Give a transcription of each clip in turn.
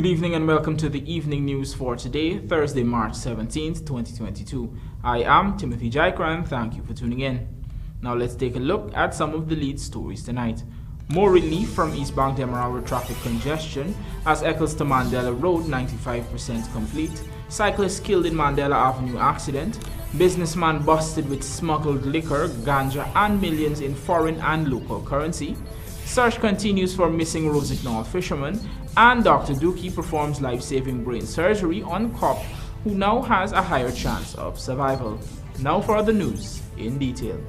Good evening and welcome to the evening news for today, Thursday, March 17th, 2022. I am Timothy Jaikra and thank you for tuning in. Now let's take a look at some of the lead stories tonight. More relief from eastbound Demerara traffic congestion as ECCLES-to-Mandela Road 95% complete. Cyclist killed in Mandela Avenue accident. Businessman busted with smuggled liquor, ganja and millions in foreign and local currency. Search continues for missing ROSIGNOL fisherman, and Dr. DUKHI performs life-saving brain surgery on cop who now has a higher chance of survival. Now for the news in detail.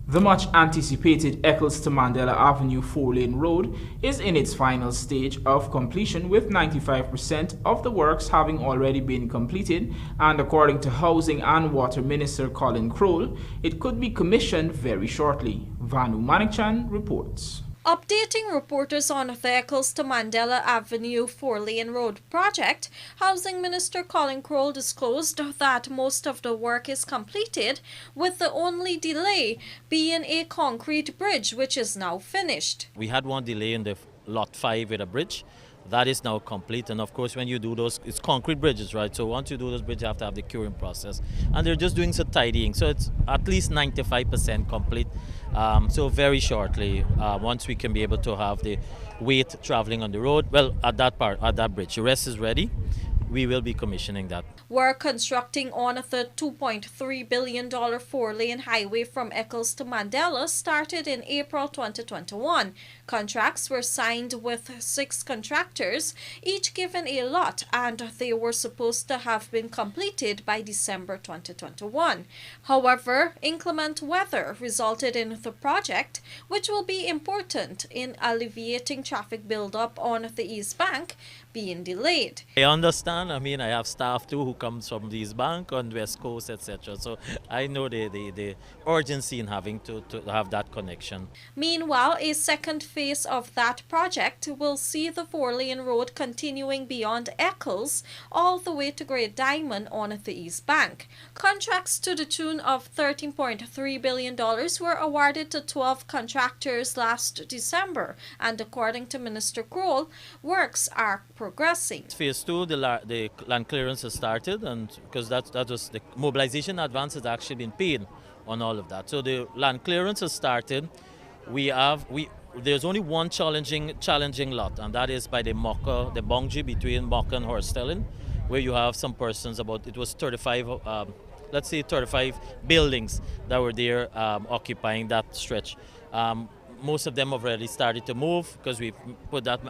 The much-anticipated ECCLES-to-Mandela Avenue 4-lane road is in its final stage of completion, with 95% of the works having already been completed, and according to Housing and Water Minister Colin Crowell, it could be commissioned very shortly. Vanu Manikchan reports. Updating reporters on the ECCLES-to-Mandela Avenue 4-lane road project, Housing Minister Colin Crowell disclosed that most of the work is completed, with the only delay being a concrete bridge, which is now finished. We had one delay in the lot 5 with a bridge. That is now complete, and of course when you do those, it's concrete bridges, right? So once you do those bridges, you have to have the curing process, and they're just doing some tidying, so it's at least 95% complete. So very shortly, once we can be able to have the weight traveling on the road, well, at that bridge, the rest is ready. We will be commissioning that. We're constructing on the $2.3 billion 4-lane highway from ECCLES-to-Mandela started in April 2021. Contracts were signed with 6 contractors, each given a lot, and they were supposed to have been completed by December 2021. However, inclement weather resulted in the project, which will be important in alleviating traffic buildup on the East Bank, being delayed. I understand. I mean, I have staff too who comes from the East Bank on West Coast, etc. So I know the urgency in having to have that connection. Meanwhile, a second phase of that project will see the 4-lane road continuing beyond ECCLES all the way to Great Diamond on the East Bank. Contracts to the tune of $13.3 billion were awarded to 12 contractors last December, and according to Minister Crowell, works are progressing. Phase 2, the land clearance has started, and because that was the mobilization advance has actually been paid on all of that. So the land clearance has started. There's only one challenging lot, and that is by the boundary between Mocha and Horstellin, where you have some persons, it was 35, let's say 35 buildings that were there occupying that stretch. Most of them have already started to move because we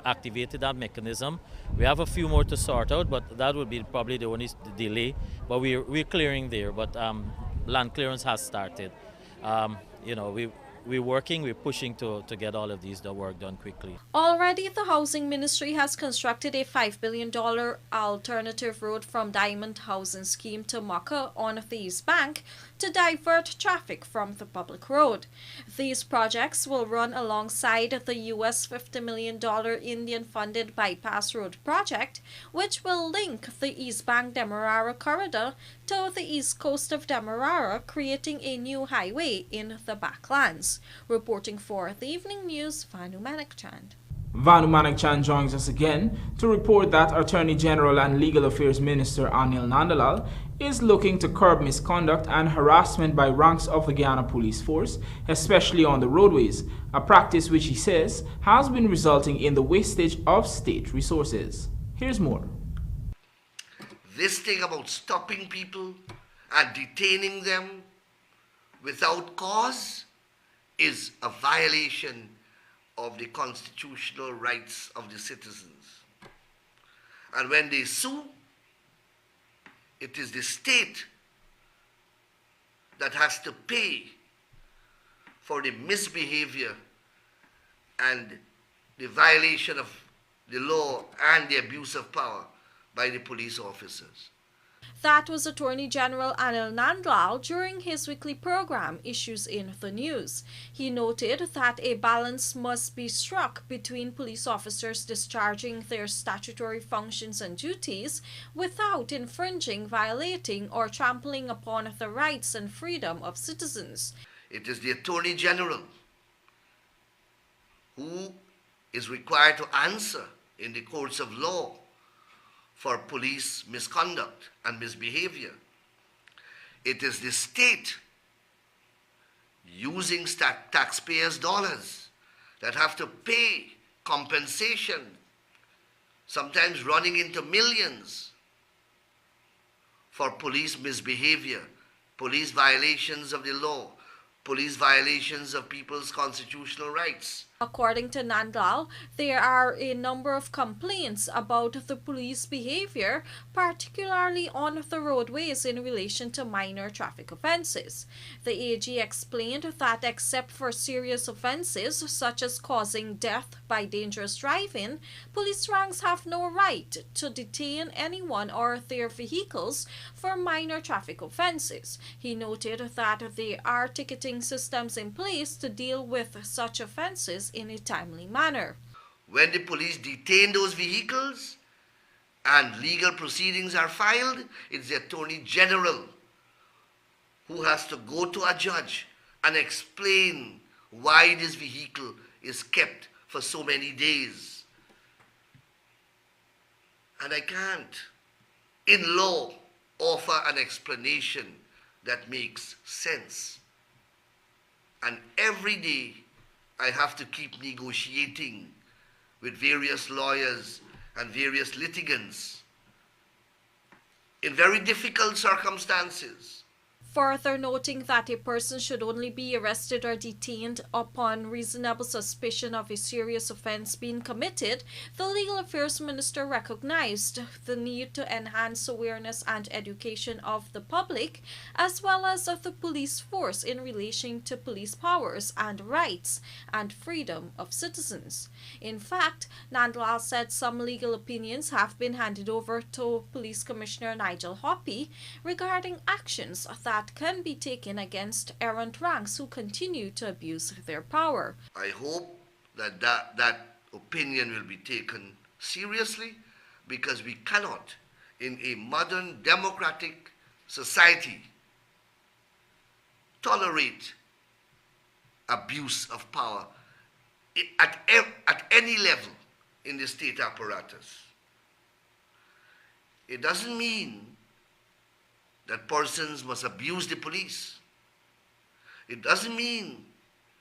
activated that mechanism. We have a few more to sort out, but that would be probably the only delay. But we're clearing there, but land clearance has started. We're working, we're pushing to get all of the work done quickly. Already, the Housing Ministry has constructed a $5 billion alternative road from Diamond Housing Scheme to Mocha on the East Bank to divert traffic from the public road. These projects will run alongside the US $50 million Indian-funded bypass road project, which will link the East Bank Demerara corridor to the east coast of Demerara, creating a new highway in the backlands. Reporting for the evening news, Vanu Manikchan. Vanu Manikchan joins us again to report that Attorney General and Legal Affairs Minister Anil Nandalal is looking to curb misconduct and harassment by ranks of the Guyana Police Force, especially on the roadways, a practice which he says has been resulting in the wastage of state resources. Here's more. This thing about stopping people and detaining them without cause is a violation of the constitutional rights of the citizens. And when they sue, it is the state that has to pay for the misbehavior and the violation of the law and the abuse of power by the police officers. That was Attorney General Anil Nandlal during his weekly program, Issues in the News. He noted that a balance must be struck between police officers discharging their statutory functions and duties without infringing, violating, or trampling upon the rights and freedom of citizens. It is the Attorney General who is required to answer in the courts of law for police misconduct and misbehavior. It is the state using taxpayers' dollars that have to pay compensation, sometimes running into millions, for police misbehavior, police violations of the law, police violations of people's constitutional rights. According to Nandlal, there are a number of complaints about the police behavior, particularly on the roadways in relation to minor traffic offences. The AG explained that except for serious offences such as causing death by dangerous driving, police ranks have no right to detain anyone or their vehicles for minor traffic offences. He noted that there are ticketing systems in place to deal with such offences in a timely manner. When the police detain those vehicles and legal proceedings are filed, it's the Attorney General who has to go to a judge and explain why this vehicle is kept for so many days. And I can't, in law, offer an explanation that makes sense. And every day, I have to keep negotiating with various lawyers and various litigants in very difficult circumstances. Further noting that a person should only be arrested or detained upon reasonable suspicion of a serious offence being committed, the Legal Affairs Minister recognized the need to enhance awareness and education of the public, as well as of the police force in relation to police powers and rights and freedom of citizens. In fact, Nandlal said some legal opinions have been handed over to Police Commissioner Nigel Hoppy regarding actions that can be taken against errant ranks who continue to abuse their power. I hope that opinion will be taken seriously, because we cannot, in a modern democratic society, tolerate abuse of power at any level in the state apparatus. It doesn't mean that persons must abuse the police. It doesn't mean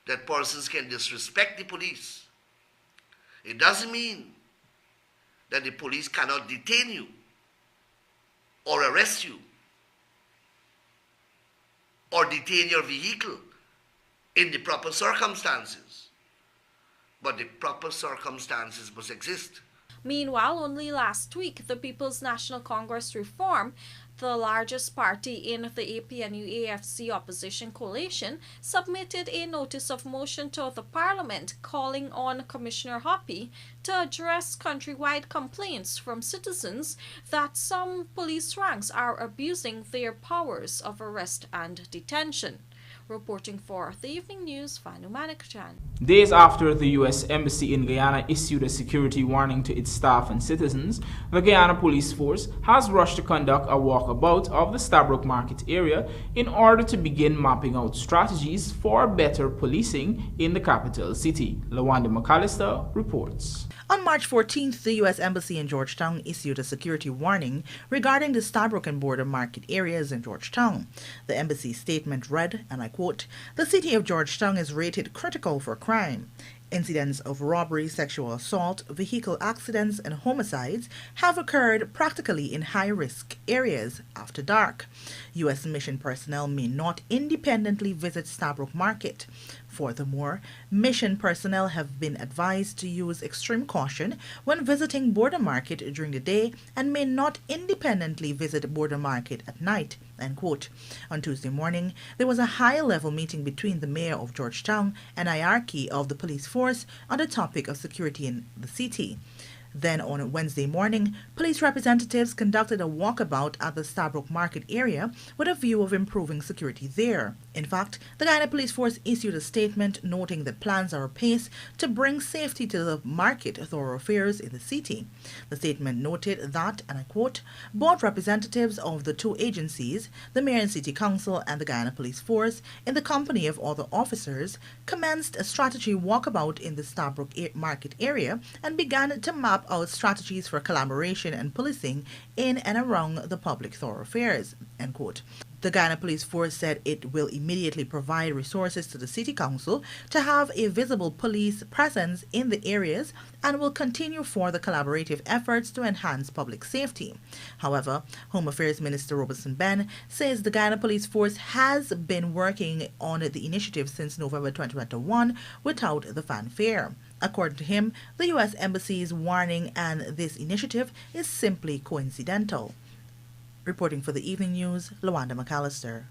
that persons can disrespect the police. It doesn't mean that the police cannot detain you or arrest you or detain your vehicle in the proper circumstances. But the proper circumstances must exist. Meanwhile, only last week, the People's National Congress Reform, the largest party in the APNU-AFC opposition coalition, submitted a notice of motion to the Parliament calling on Commissioner Hoppy to address countrywide complaints from citizens that some police ranks are abusing their powers of arrest and detention. Reporting for the Evening News, Fanu Manikchan. Days after the U.S. Embassy in Guyana issued a security warning to its staff and citizens, the Guyana Police Force has rushed to conduct a walkabout of the Stabroek Market area in order to begin mapping out strategies for better policing in the capital city. Lawanda McAllister reports. On March 14th, the U.S. Embassy in Georgetown issued a security warning regarding the Stabroek and border market areas in Georgetown. The embassy statement read, and I quote, "The city of Georgetown is rated critical for crime. Incidents of robbery, sexual assault, vehicle accidents, and homicides have occurred practically in high-risk areas after dark. U.S. mission personnel may not independently visit Stabroek Market. Furthermore, mission personnel have been advised to use extreme caution when visiting Border Market during the day and may not independently visit Border Market at night." End quote. On Tuesday morning, there was a high-level meeting between the mayor of Georgetown and hierarchy of the police force on the topic of security in the city. Then on Wednesday morning, police representatives conducted a walkabout at the Stabroek Market area with a view of improving security there. In fact, the Guyana Police Force issued a statement noting that plans are apace to bring safety to the market thoroughfares in the city. The statement noted that, and I quote, "Both representatives of the two agencies, the Mayor and City Council and the Guyana Police Force, in the company of other officers, commenced a strategy walkabout in the Stabroek Market area and began to map map out strategies for collaboration and policing in and around the public thoroughfares, end quote. The Guyana Police Force said it will immediately provide resources to the City Council to have a visible police presence in the areas and will continue for the collaborative efforts to enhance public safety. However, Home Affairs Minister Robertson Ben says the Guyana Police Force has been working on the initiative since November 2021 without the fanfare. According to him, the U.S. Embassy's warning and this initiative is simply coincidental. Reporting for the Evening News, Lawanda McAllister.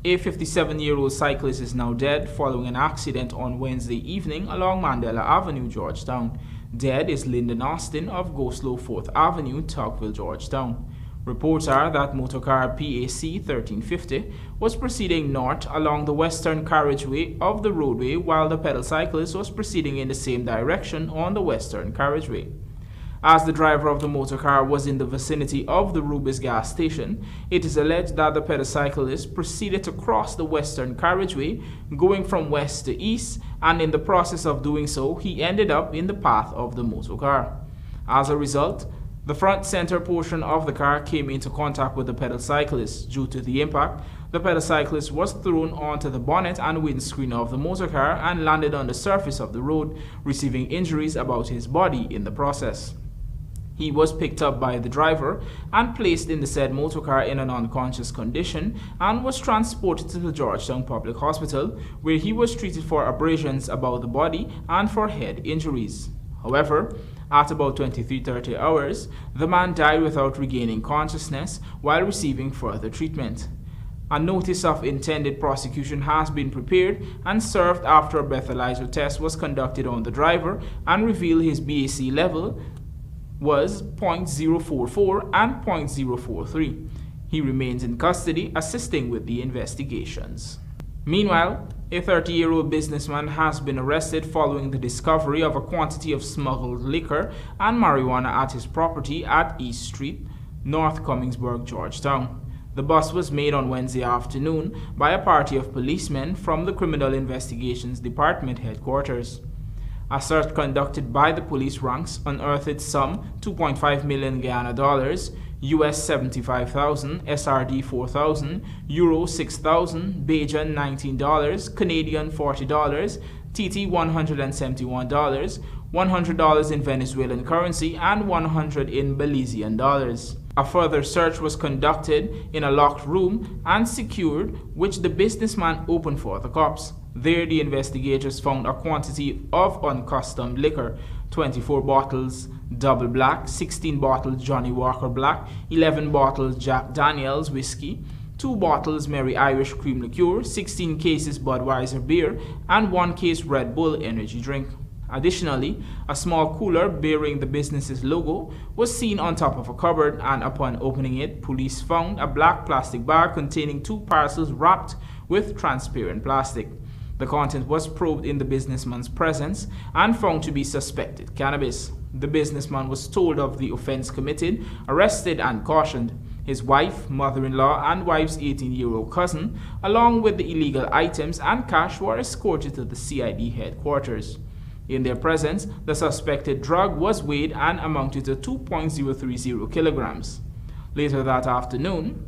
A 57-year-old cyclist is now dead following an accident on Wednesday evening along Mandela Avenue, Georgetown. Dead is Lyndon Austin of Goslow 4th Avenue, Tocqueville, Georgetown. Reports are that motorcar PAC 1350 was proceeding north along the western carriageway of the roadway while the pedal cyclist was proceeding in the same direction on the western carriageway. As the driver of the motorcar was in the vicinity of the Rubis gas station, it is alleged that the pedocyclist proceeded to cross the western carriageway, going from west to east, and in the process of doing so, he ended up in the path of the motorcar. As a result, the front center portion of the car came into contact with the pedocyclist. Due to the impact, the pedocyclist was thrown onto the bonnet and windscreen of the motorcar and landed on the surface of the road, receiving injuries about his body in the process. He was picked up by the driver and placed in the said motorcar in an unconscious condition and was transported to the Georgetown Public Hospital, where he was treated for abrasions about the body and for head injuries. However, at about 23:30 hours, the man died without regaining consciousness while receiving further treatment. A notice of intended prosecution has been prepared and served after a breathalyzer test was conducted on the driver and revealed his BAC level was 0.044 and 0.043. He remains in custody, assisting with the investigations. Meanwhile, a 30-year-old businessman has been arrested following the discovery of a quantity of smuggled liquor and marijuana at his property at East Street, North Commingsburg, Georgetown. The bust was made on Wednesday afternoon by a party of policemen from the Criminal Investigations Department headquarters. A search conducted by the police ranks unearthed some 2.5 million Guyana dollars, US 75,000, SRD 4,000, Euro 6,000, Bajan $19, Canadian $40, TT $171, $100 in Venezuelan currency, and $100 in Belizean dollars. A further search was conducted in a locked room and secured, which the businessman opened for the cops. There, the investigators found a quantity of uncustomed liquor, 24 bottles Double Black, 16 bottles Johnny Walker Black, 11 bottles Jack Daniels whiskey, 2 bottles Mary Irish cream liqueur, 16 cases Budweiser beer, and 1 case Red Bull energy drink. Additionally, a small cooler bearing the business's logo was seen on top of a cupboard, and upon opening it, police found a black plastic bag containing 2 parcels wrapped with transparent plastic. The content was probed in the businessman's presence and found to be suspected cannabis. The businessman was told of the offense committed, arrested, and cautioned. His wife, mother-in-law, and wife's 18-year-old cousin, along with the illegal items and cash, were escorted to the CID headquarters. In their presence, the suspected drug was weighed and amounted to 2.030 kilograms. Later that afternoon,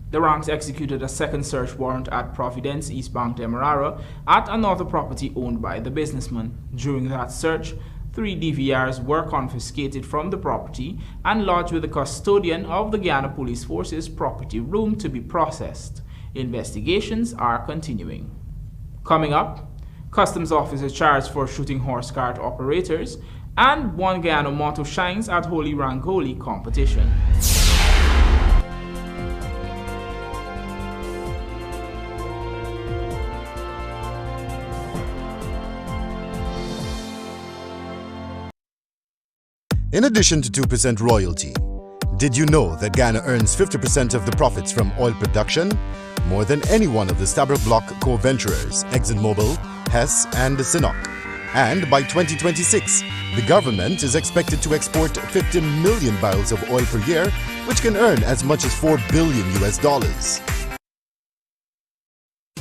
the ranks executed a second search warrant at Providence, East Bank, Demerara, at another property owned by the businessman. During that search, 3 DVRs were confiscated from the property and lodged with the custodian of the Guyana Police Force's property room to be processed. Investigations are continuing. Coming up, customs officers charged for shooting horse cart operators, and 1 Guyana motto shines at Holy Rangoli competition. In addition to 2% royalty, did you know that Guyana earns 50% of the profits from oil production? More than any one of the Stabroek Block co-venturers, ExxonMobil, Hess, and Sinnock. And by 2026, the government is expected to export 50 million barrels of oil per year, which can earn as much as $4 billion US.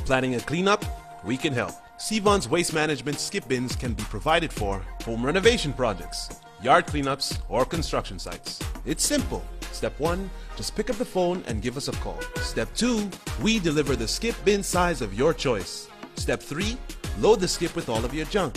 Planning a cleanup? We can help. Sevon's waste management skip bins can be provided for home renovation projects. yard cleanups, or construction sites. It's simple. Step 1, just pick up the phone and give us a call. Step 2, we deliver the skip bin size of your choice. Step 3, load the skip with all of your junk.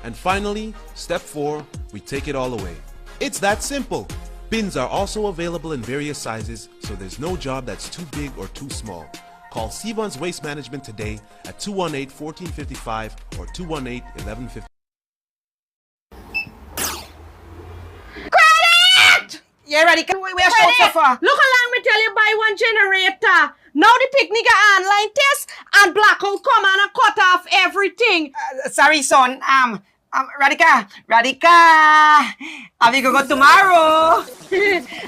And finally, Step 4, we take it all away. It's that simple. Bins are also available in various sizes, so there's no job that's too big or too small. Call Sebon's Waste Management today at 218-1455 or 218-1150. Yeah, ready? We are so far. Look along, me tell you, buy one generator. Now the picnic online test and blackout come and cut off everything. Sorry, son. Radhika. Abby go tomorrow.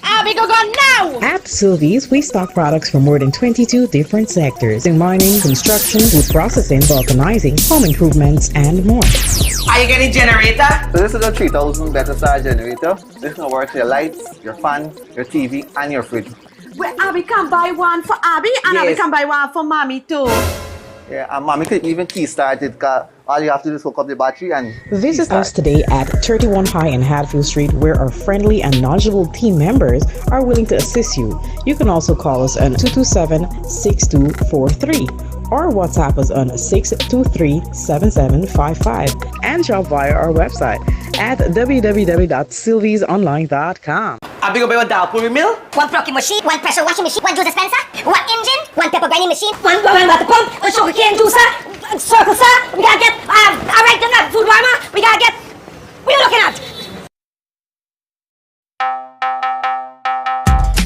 Abby go now. At Sylvie's, we stock products from more than 22 different sectors in mining, construction, food processing, vulcanizing, home improvements, and more. Are you getting generator? So this is a 3000 better size generator. This will work for your lights, your fan, your TV, and your fridge. Well, Abby can buy one for Abby and Yes. Abby can buy one for Mommy too. Yeah, and mommy could even key start it, cause all you have to do is hook up the battery and Visit us today at 31 High and Hatfield Street, where our friendly and knowledgeable team members are willing to assist you. You can also call us on 227-6243 or WhatsApp us on 623-7755 and shop via our website at www.sylviesonline.com. Abby go buy one doll pulling mill. One plucking machine, one pressure washing machine, one juice dispenser, one engine, one pepper grinding machine, one water pump, a sugar cane juicer, circle sir. We gotta get, alright, then food warmer. We gotta get, what are you looking at?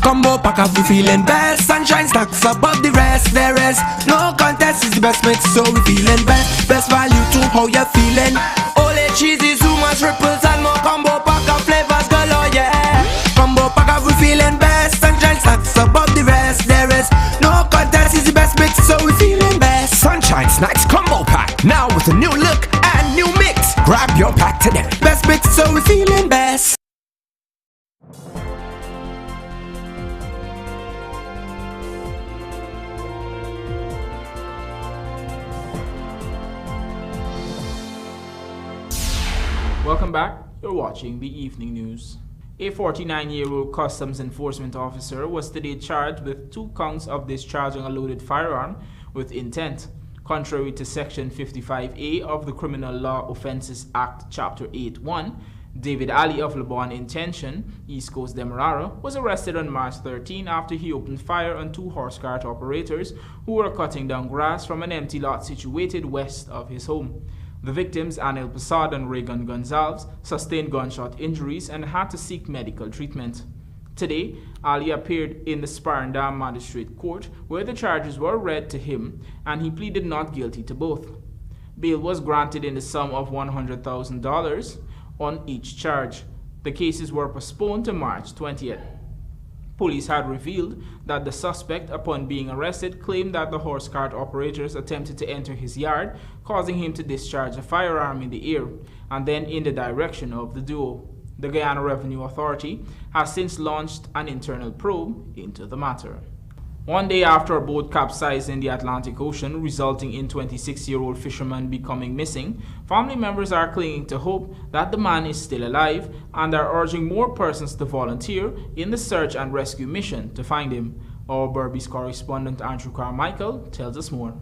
Combo pack up, we feeling best. Sunshine stacks above the rest. There is no contest, is the best mix, so we feeling best. Best value to how you feeling. Ole cheesy, so much ripples and more. Combo pack of flavors galore, yeah. Combo pack up, we feeling best. Sunshine stacks above the rest. There is no contest, is the best mix, so we feeling best. Sunshine snacks combo pack, now with a new look and new mix. Grab your pack today. Best mix, so we feeling best. Welcome back. You're watching the evening news. A 49-year-old customs enforcement officer was today charged with 2 counts of discharging a loaded firearm with intent, contrary to Section 55A of the Criminal Law Offences Act, Chapter 8.1. David Ali of Lebon Intention, East Coast Demerara, was arrested on March 13 after he opened fire on 2 horse cart operators who were cutting down grass from an empty lot situated west of his home. The victims, Anil Prasad and Regan Gonzalez, sustained gunshot injuries and had to seek medical treatment. Today, Ali appeared in the Sparendam Magistrate Court, where the charges were read to him, and he pleaded not guilty to both. Bail was granted in the sum of $100,000 on each charge. The cases were postponed to March 20th. Police had revealed that the suspect, upon being arrested, claimed that the horse cart operators attempted to enter his yard, causing him to discharge a firearm in the air and then in the direction of the duo. The Guyana Revenue Authority has since launched an internal probe into the matter. One day after a boat capsized in the Atlantic Ocean, resulting in 26-year-old fisherman becoming missing, family members are clinging to hope that the man is still alive and are urging more persons to volunteer in the search and rescue mission to find him. Our Berbice correspondent Andrew Carmichael tells us more.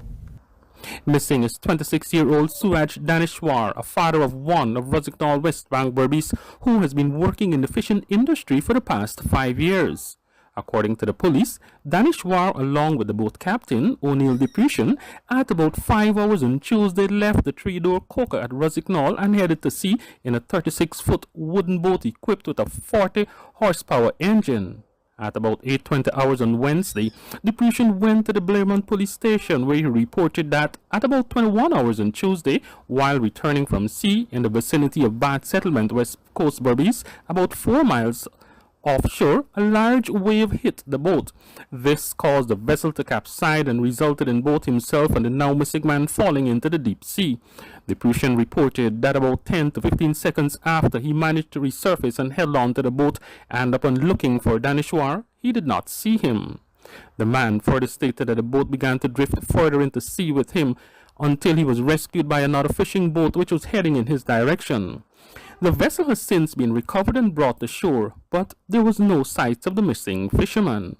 Missing is 26-year-old Suraj Daneshwar, a father of 1 of Rosignol, West Bank, Berbice, who has been working in the fishing industry for the past 5 years. According to the police, Daneshwar, along with the boat captain, O'Neill Depression, at about 5 hours on Tuesday left the 3-door coker at Rosignol and headed to sea in a 36-foot wooden boat equipped with a 40-horsepower engine. At about 8:20 hours on Wednesday, Depression went to the Blairmont police station, where he reported that at about 21 hours on Tuesday, while returning from sea in the vicinity of Bath Settlement, West Coast Berbice, about 4 miles offshore, a large wave hit the boat. This caused the vessel to capsize and resulted in both himself and the now missing man falling into the deep sea. Depression reported that about 10 to 15 seconds after he managed to resurface and held on to the boat, and upon looking for Daneshwar, he did not see him. The man further stated that the boat began to drift further into sea with him until he was rescued by another fishing boat which was heading in his direction. The vessel has since been recovered and brought to shore, but there was no sight of the missing fisherman.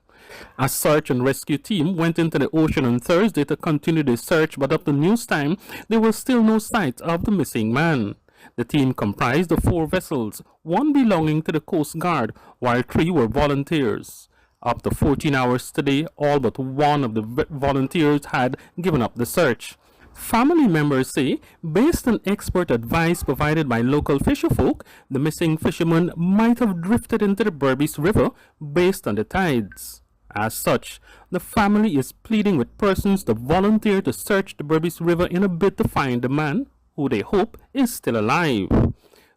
A search and rescue team went into the ocean on Thursday to continue the search, but up to news time, there was still no sight of the missing man. The team comprised of 4 vessels, 1 belonging to the Coast Guard, while 3 were volunteers. Up to 14 hours today, all but 1 of the volunteers had given up the search. Family members say, based on expert advice provided by local fisherfolk, the missing fisherman might have drifted into the Berbice River based on the tides. As such, the family is pleading with persons to volunteer to search the Berbice River in a bid to find the man, who they hope is still alive.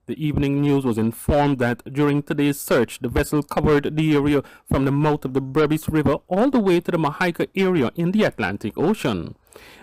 The Evening News was informed that during today's search, the vessel covered the area from the mouth of the Berbice River all the way to the Mahaika area in the Atlantic Ocean.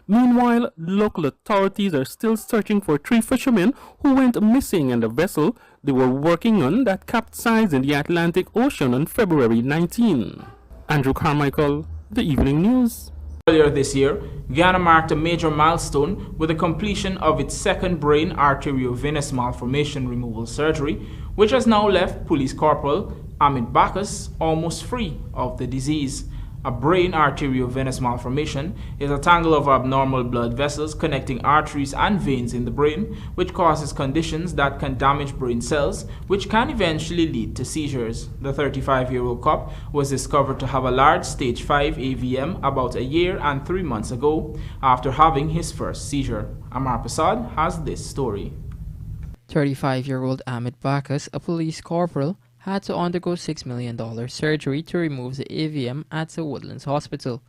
Meanwhile, local authorities are still searching for 3 fishermen who went missing in the vessel they were working on that capsized in the Atlantic Ocean on February 19. Andrew Carmichael, The Evening News. Earlier this year, Ghana marked a major milestone with the completion of its second brain arteriovenous malformation removal surgery, which has now left Police Corporal Amit Bacchus almost free of the disease. A brain arteriovenous malformation is a tangle of abnormal blood vessels connecting arteries and veins in the brain, which causes conditions that can damage brain cells, which can eventually lead to seizures. The 35-year-old cop was discovered to have a large stage 5 AVM about a year and 3 months ago after having his first seizure. Amar Prasad has this story. 35-year-old Amit Bacchus, a police corporal, had to undergo $6 million surgery to remove the AVM at the Woodlands Hospital.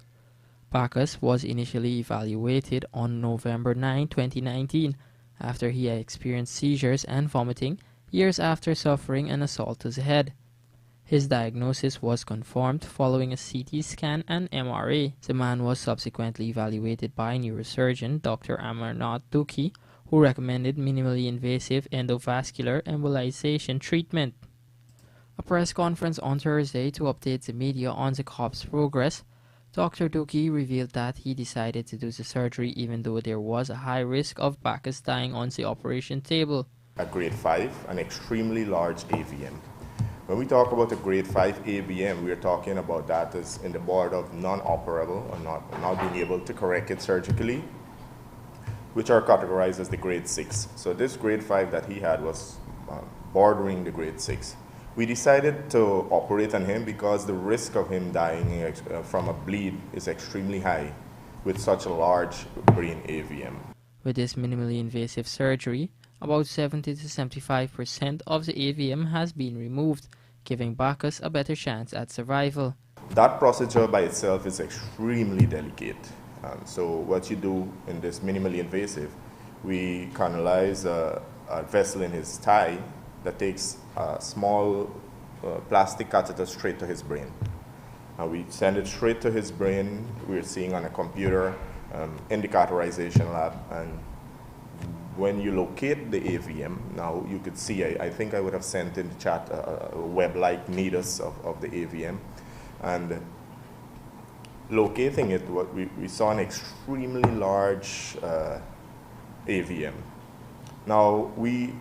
Bacchus was initially evaluated on November 9, 2019, after he had experienced seizures and vomiting years after suffering an assault to the head. His diagnosis was confirmed following a CT scan and MRA. The man was subsequently evaluated by neurosurgeon Dr. Amarnath Dukhi, who recommended minimally invasive endovascular embolization treatment. A press conference on Thursday to update the media on the cop's progress, Dr. Dukhi revealed that he decided to do the surgery even though there was a high risk of Bacchus dying on the operation table. A grade 5, an extremely large AVM. When we talk about a grade 5 AVM, we are talking about that as in the border of non-operable or not being able to correct it surgically, which are categorized as the grade 6. So this grade 5 that he had was bordering the grade 6. We decided to operate on him because the risk of him dying from a bleed is extremely high with such a large brain AVM. With this minimally invasive surgery, about 70 to 75% of the AVM has been removed, giving Bacchus a better chance at survival. That procedure by itself is extremely delicate. So what you do in this minimally invasive, we canalize a vessel in his thigh that takes a small plastic catheter straight to his brain. We send it straight to his brain. We're seeing on a computer in the cauterization lab. And when you locate the AVM, now you could see, I think I would have sent in the chat a web-like nidus of the AVM. And locating it, we saw an extremely large AVM. Now, we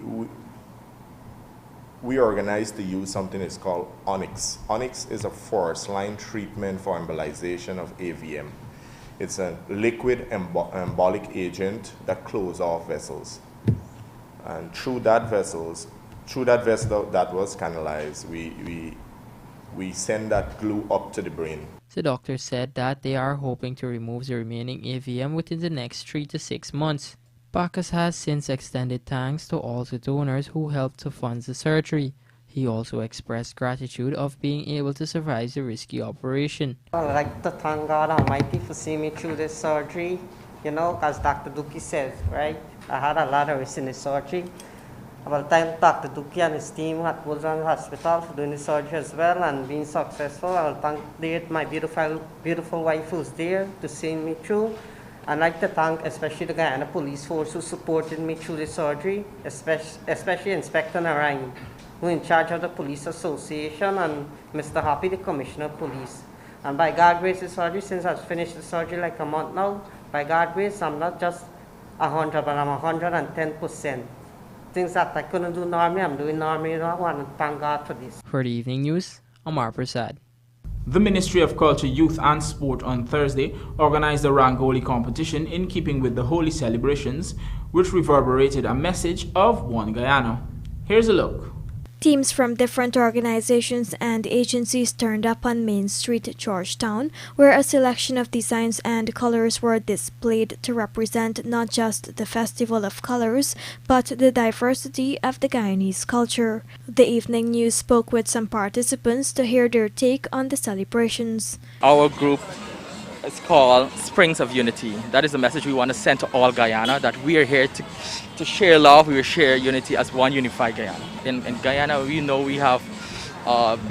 organized to use something that's called Onyx. Onyx is a first-line treatment for embolization of AVM. It's a liquid embolic agent that closes off vessels. And through that vessel that was canalized, we send that glue up to the brain. The doctor said that they are hoping to remove the remaining AVM within the next 3 to 6 months. Bacchus has since extended thanks to all the donors who helped to fund the surgery. He also expressed gratitude of being able to survive the risky operation. I'd like to thank God Almighty for seeing me through this surgery. You know, as Dr. Dukhi says, right? I had a lot of risk in the surgery. I will thank Dr. Dukhi and his team at Woodlands Hospital for doing the surgery as well and being successful. I will thank my beautiful wife who's there to see me through. I'd like to thank especially the Guyana Police Force who supported me through the surgery, especially Inspector Narayan, who is in charge of the Police Association, and Mr. Happy, the Commissioner of Police. And by God's grace, the surgery, since I've finished the surgery like a month now, by God's grace, I'm not just 100, but I'm 110%. Things that I couldn't do normally, I'm doing normally. I want to thank God for this. For the evening news, Amar Prasad. The Ministry of Culture, Youth and Sport on Thursday organized a Rangoli competition in keeping with the holy celebrations, which reverberated a message of One Guyana. Here's a look. Teams from different organizations and agencies turned up on Main Street, Georgetown, where a selection of designs and colors were displayed to represent not just the Festival of Colors, but the diversity of the Guyanese culture. The evening news spoke with some participants to hear their take on the celebrations. Our group is called Springs of Unity. That is the message we want to send to all Guyana, that we are here to share love, we will share unity as one unified Guyana. In Guyana, we know we have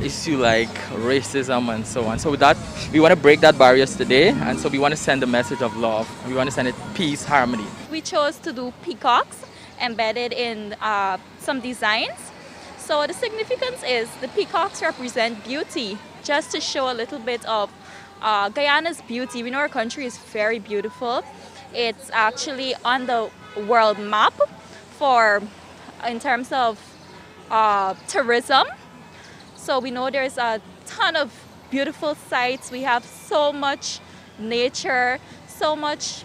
issues like racism and so on. So with that, we want to break that barriers today, and so we want to send a message of love. We want to send it peace, harmony. We chose to do peacocks embedded in some designs. So the significance is the peacocks represent beauty, just to show a little bit of Guyana's beauty. We know our country is very beautiful. It's actually on the world map in terms of tourism. So we know there's a ton of beautiful sites. We have so much nature, so much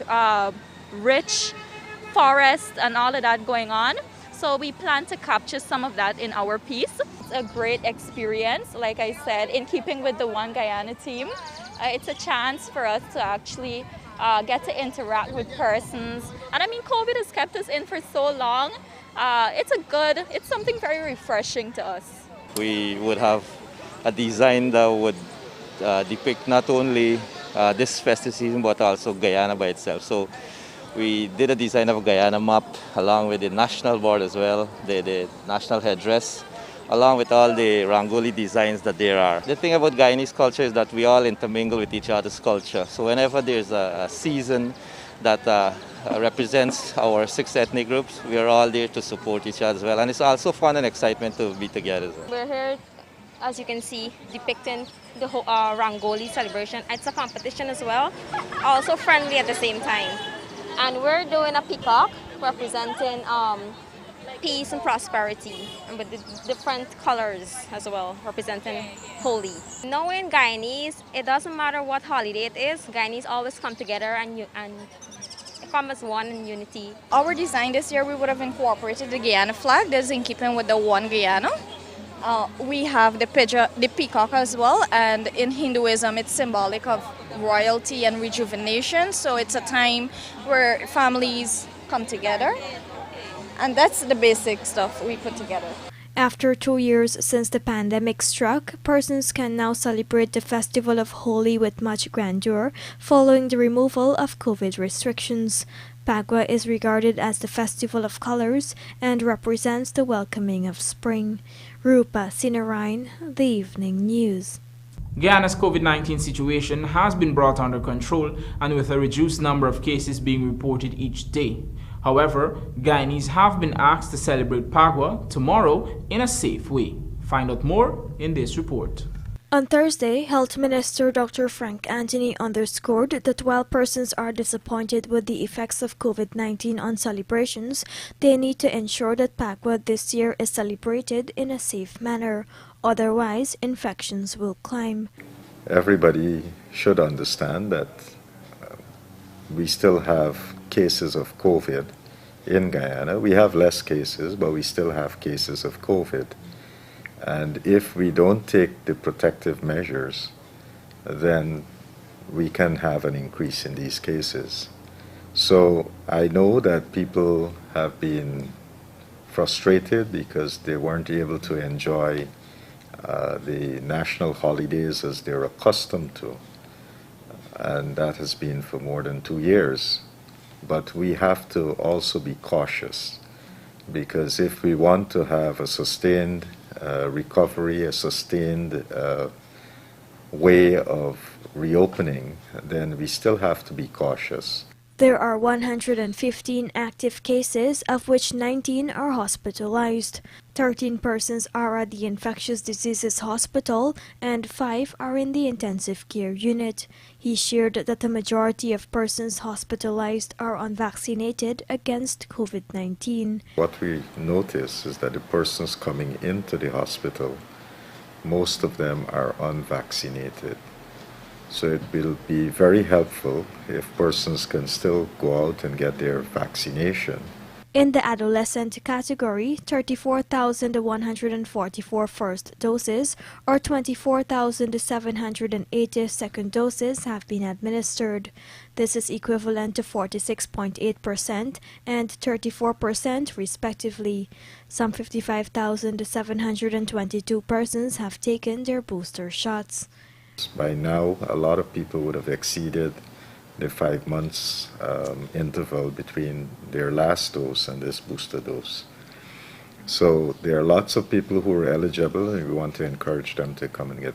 rich forest and all of that going on. So we plan to capture some of that in our piece. It's a great experience, like I said, in keeping with the One Guyana team. It's a chance for us to actually get to interact with persons. And I mean, COVID has kept us in for so long. It's something very refreshing to us. We would have a design that would depict not only this festive season, but also Guyana by itself. So we did a design of a Guyana map along with the national board as well, the national headdress, along with all the Rangoli designs that there are. The thing about Guyanese culture is that we all intermingle with each other's culture. So whenever there's a season that represents our 6 ethnic groups, we are all there to support each other as well. And it's also fun and excitement to be together as well. We're here, as you can see, depicting the whole Rangoli celebration. It's a competition as well, also friendly at the same time. And we're doing a peacock representing peace and prosperity, and with the different colors as well, representing holy. Knowing Guyanese, it doesn't matter what holiday it is, Guyanese always come together and come as one in unity. Our design this year, we would have incorporated the Guyana flag. That's in keeping with the One Guyana. We have the peacock as well, and in Hinduism, it's symbolic of royalty and rejuvenation. So it's a time where families come together. And that's the basic stuff we put together. After 2 years since the pandemic struck, persons can now celebrate the Festival of Holi with much grandeur following the removal of COVID restrictions. Pagua is regarded as the Festival of Colors and represents the welcoming of spring. Rupa Sinarain, The Evening News. Guyana's COVID-19 situation has been brought under control, and with a reduced number of cases being reported each day. However, Guyanese have been asked to celebrate Pagua tomorrow in a safe way. Find out more in this report. On Thursday, Health Minister Dr. Frank Anthony underscored that while persons are disappointed with the effects of COVID-19 on celebrations, they need to ensure that Pagua this year is celebrated in a safe manner. Otherwise, infections will climb. Everybody should understand that we still have cases of COVID in Guyana. We have less cases, but we still have cases of COVID. And if we don't take the protective measures, then we can have an increase in these cases. So I know that people have been frustrated because they weren't able to enjoy the national holidays as they're accustomed to. And that has been for more than 2 years. But we have to also be cautious, because if we want to have a sustained recovery, a sustained way of reopening, then we still have to be cautious. There are 115 active cases, of which 19 are hospitalized. 13 persons are at the infectious diseases hospital and 5 are in the intensive care unit. He shared that the majority of persons hospitalized are unvaccinated against COVID-19. What we notice is that the persons coming into the hospital, most of them are unvaccinated. So it will be very helpful if persons can still go out and get their vaccination. In the adolescent category, 34,144 first doses or 24,780 second doses have been administered. This is equivalent to 46.8% and 34% respectively. Some 55,722 persons have taken their booster shots. By now, a lot of people would have exceeded the 5 months interval between their last dose and this booster dose. So there are lots of people who are eligible, and we want to encourage them to come and get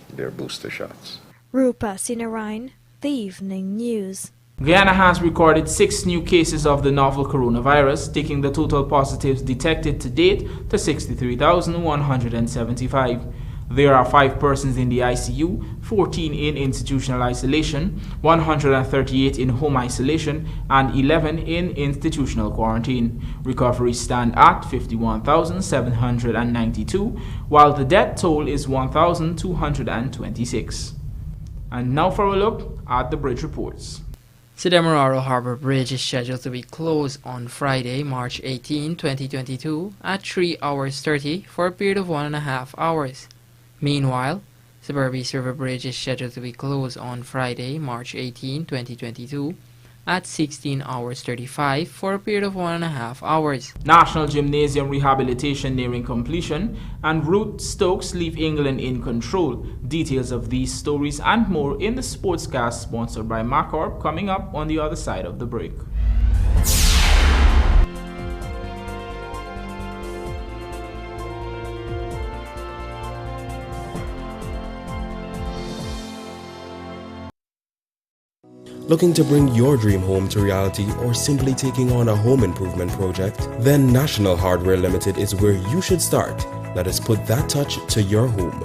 their booster shots. Rupa Sinarain, The Evening News. Guyana has recorded 6 new cases of the novel coronavirus, taking the total positives detected to date to 63,175. There are 5 persons in the ICU, 14 in institutional isolation, 138 in home isolation, and 11 in institutional quarantine. Recovery stand at 51,792, while the death toll is 1,226. And now for a look at the bridge reports. Sidemoraro Harbor Bridge is scheduled to be closed on Friday, March 18, 2022 at 3 hours 30 for a period of 1.5 hours. Meanwhile, Suburbies River Bridge is scheduled to be closed on Friday, March 18, 2022 at 16 hours 35 for a period of 1.5 hours. National Gymnasium rehabilitation nearing completion, and Ruth Stokes leave England in control. Details of these stories and more in the Sportscast sponsored by Macorp coming up on the other side of the break. Looking to bring your dream home to reality or simply taking on a home improvement project? Then National Hardware Limited is where you should start. Let us put that touch to your home.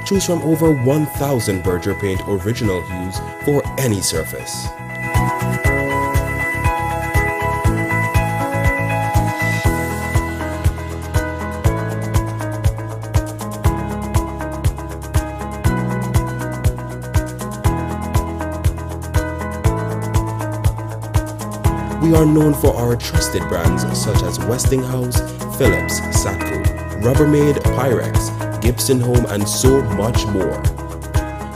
Choose from over 1,000 Berger Paint original hues for any surface. We are known for our trusted brands such as Westinghouse, Philips, Satco, Rubbermaid, Pyrex, Gibson Home, and so much more.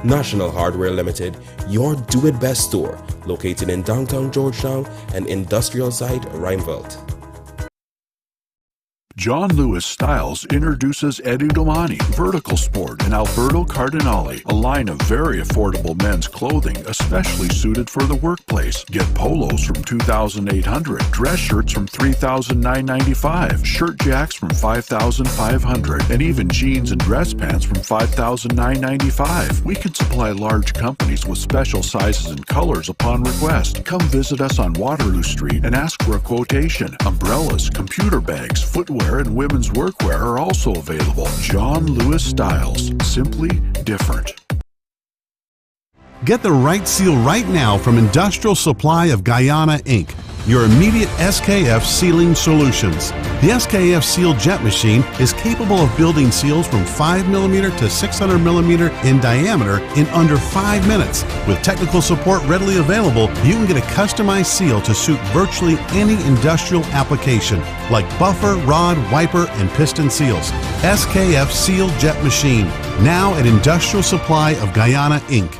National Hardware Limited, your do-it-best store, located in downtown Georgetown and industrial site Rheinveld. John Lewis Styles introduces Eddie Domani, Vertical Sport, and Alberto Cardinale, a line of very affordable men's clothing, especially suited for the workplace. Get polos from $2,800, dress shirts from $3,995, shirt jacks from $5,500, and even jeans and dress pants from $5,995. We can supply large companies with special sizes and colors upon request. Come visit us on Waterloo Street and ask for a quotation. Umbrellas, computer bags, footwear, and women's workwear are also available. John Lewis Styles, simply different. Get the right seal right now from Industrial Supply of Guyana, Inc., your immediate SKF sealing solutions. The SKF Seal Jet Machine is capable of building seals from 5mm to 600mm in diameter in under 5 minutes. With technical support readily available, you can get a customized seal to suit virtually any industrial application, like buffer, rod, wiper, and piston seals. SKF Seal Jet Machine, now at Industrial Supply of Guyana, Inc.